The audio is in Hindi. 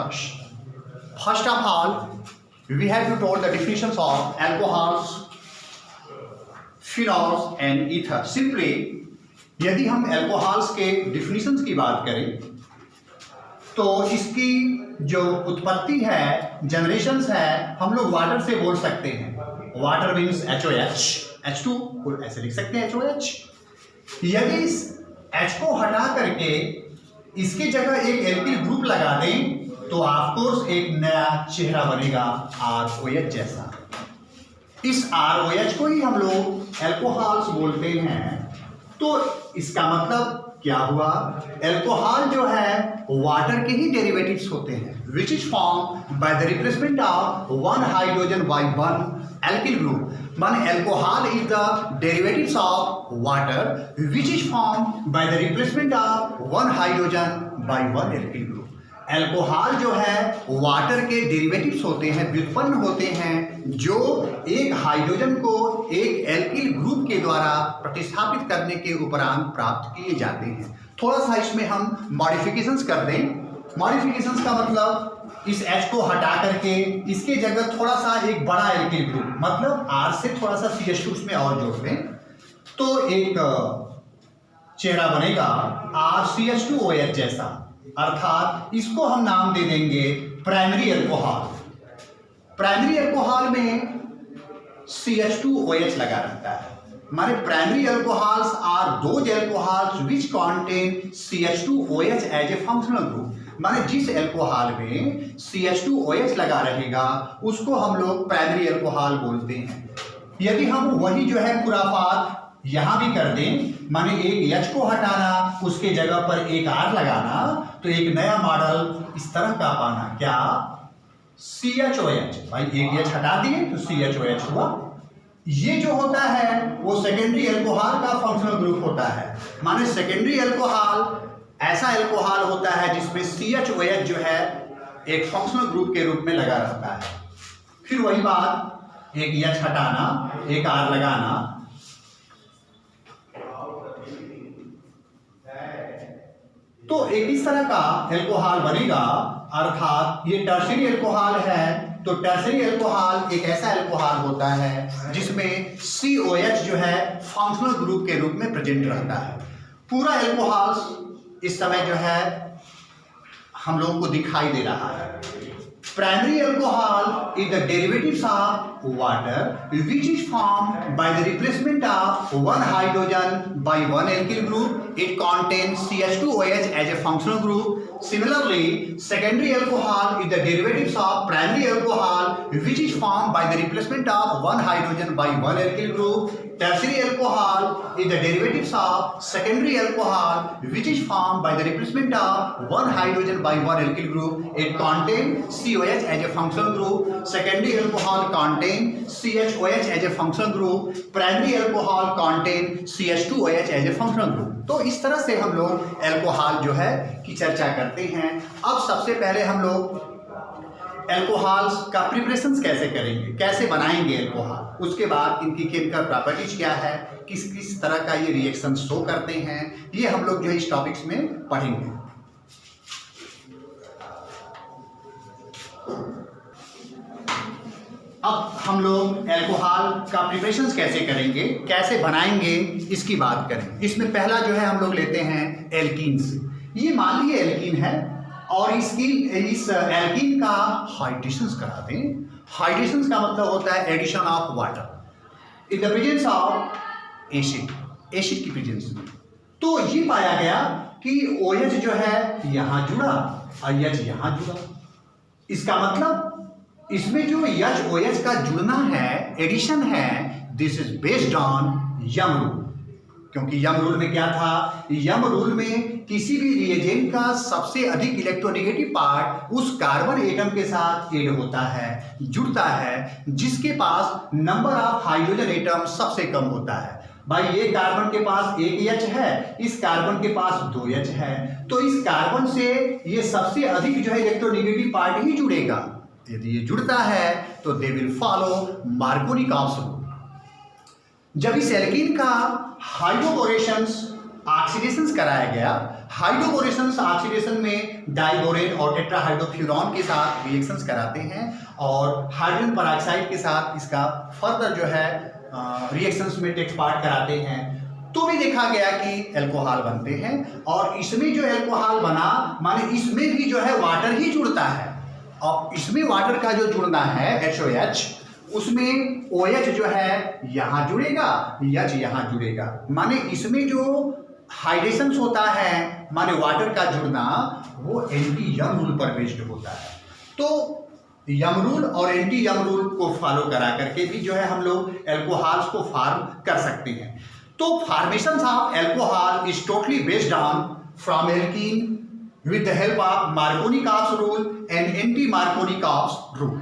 discuss. First of all, we have to told the definitions of alcohols, phenols and ether. Simply, यदि हम alcohols के definitions की बात करें तो इसकी जो उत्पत्ति है, जनरेशंस है, हम लोग वाटर से बोल सकते हैं. वाटर मीन्स HOH, H2 को ऐसे लिख सकते हैं HOH. यदि इस H को हटा करके इसकी जगह एक एल्किल ग्रुप लगा दें तो ऑफकोर्स एक नया चेहरा बनेगा ROH जैसा. इस ROH को ही हम लोग एल्कोहल्स बोलते हैं. तो इसका मतलब क्या हुआ? एल्कोहल जो है वाटर के ही डेरिवेटिव्स होते हैं, which is form by the replacement of one hydrogen by one alkyl group. माने alcohol is the derivatives of water which is form by the replacement of one hydrogen by one alkyl group. Alcohol जो है वाटर के डेरिवेटिव्स होते हैं, व्युत्पन्न होते हैं, जो एक हाइड्रोजन को एक एल्किल ग्रुप के द्वारा प्रतिस्थापित करने के उपरांत प्राप्त किए जाते हैं. थोड़ा सा इसमें हम मॉडिफिकेशंस कर दें. मॉडिफिकेशंस का मतलब इस H को हटा करके इसके जगह थोड़ा सा एक बड़ा एल्किल ग्रुप, मतलब R से थोड़ा सा CH2 उसमें और जोड़ दें तो एक चेहरा बनेगा RCH2OH जैसा. अर्थात इसको हम नाम दे देंगे प्राइमरी अल्कोहल. प्राइमरी अल्कोहल में CH2OH लगा रहता है. माने primary alcohols are those alcohols which contain CH2OH as a functional group. माने जिस अल्कोहल में CH2OH लगा रहेगा उसको हम लोग प्राइमरी अल्कोहल बोलते हैं. यदि हम वही जो है खुराफात यहां भी कर दें, माने एक H को हटाना उसके जगह पर एक R लगाना तो एक नया मॉडल इस तरह का पाना. क्या? CHOH. भाई एक H हटा दिए तो CHOH हुआ. ये जो होता है वो सेकेंडरी अल्कोहल का फंक्शनल ग्रुप होता है. माने सेकेंडरी अल्कोहल ऐसा अल्कोहल होता है जिसमें CHOH जो है एक फंक्शनल ग्रुप के रूप में लगा रहता है. फिर वही बात, एक H हटाना एक R लगाना. तो एक इस तरह का अल्कोहल बनेगा. अर्थात ये टर्शरी अल्कोहल है तो टर्शरी अल्कोहल एक ऐसा अल्कोहल होता है जिसमें COH जो है फंक्शनल ग्रुप के रूप में प्रेजेंट रहता है. पूरा अल्कोहल इस समय जो है हम लोगों को दिखाई दे रहा है. Primary alcohol is the derivatives of water which is form by the replacement of one hydrogen by one alkyl group. It contains CH2OH as a functional group. Similarly, secondary alcohol is the derivatives of primary alcohol which is formed by the replacement of one hydrogen by one alkyl group. Tertiary alcohol is the derivatives of secondary alcohol which is formed by the replacement of one hydrogen by one alkyl group. It contains COH as a functional group. Secondary alcohol contains CHOH as a functional group. Primary alcohol contains CH2OH as a functional group. तो इस तरह से हम लोग अल्कोहल जो है की चर्चा करते हैं. अब सबसे पहले हम लोग अल्कोहल्स का प्रिपरेशंस कैसे करेंगे, कैसे बनाएंगे अल्कोहल, उसके बाद इनकी केमिकल प्रॉपर्टीज क्या है, किस किस तरह का ये रिएक्शन शो करते हैं, ये हम लोग जो है इस टॉपिक्स में पढ़ेंगे. अब हम लोग अल्कोहल का प्रिपरेशंस कैसे करेंगे, कैसे बनाएंगे, इसकी बात करें. इसमें पहला जो है हम लोग लेते हैं एल्कीन से. ये मान लीजिए एल्कीन है और इस एल्कीन का हाइड्रेशंस करा दें. हाइड्रेशंस का मतलब होता है addition of water in the presence of acid, acid की प्रेजेंस में. तो ये पाया गया कि OH जो है यहां जुड़ा और H यहां जुड़ा. इसका मतलब इसमें जो HOH का जुड़ना है, एडिशन है, this is based on young rule. क्योंकि यंग रूल में क्या था? यंग रूल में किसी भी रिएजेंट का सबसे अधिक इलेक्ट्रोनेगेटिव पार्ट उस कार्बन एटम के साथ ऐड होता है, जुड़ता है, जिसके पास नंबर ऑफ हाइड्रोजन एटम सबसे कम होता है. भाई ये कार्बन के पास एक H है, इस कार्बन के पास 2 H है, तो इस कार्बन से ये सबसे अधिक जो है इलेक्ट्रोनेगेटिव पार्ट ही जुड़ेगा. यदि ये जुड़ता है तो they will follow Markovnikov's rule. जब इस एल्कीन का हाइड्रोबोरेशंस ऑक्सीडेशंस कराया गया हाइड्रोबोरेशंस ऑक्सीडेशन में डाइबोरेन और टेट्राहाइड्रोफ्यूरॉन के साथ रिएक्शंस कराते हैं और हाइड्रोजन पेरोक्साइड के साथ इसका फर्दर जो है रिएक्शंस में टेक पार्ट कराते हैं। तो भी देखा गया कि एल्कोहल बनते हैं और इसमें जो एल्कोहल बना माने इसमें भी जो है वाटर ही जुड़ता है और इसमें वाटर का जो जुड़ना है HOH, उसमें OH जो है यहाँ जुड़ेगा, H यहाँ जुड़ेगा, माने इसमें जो हाइड्रेशन होता है माने वाटर का जुड़ना वो एंटी यंग रूल पर बेस्ड होता है। तो यंग रूल और एंटी यंग रूल को फॉलो करा करके भी जो है हम लोग एल्कोहल्स को फॉर्म कर सकते हैं। तो formation of alcohol is totally based on from alkene with the help of Marconi-Cox rule and anti-Marconi-Cox rule.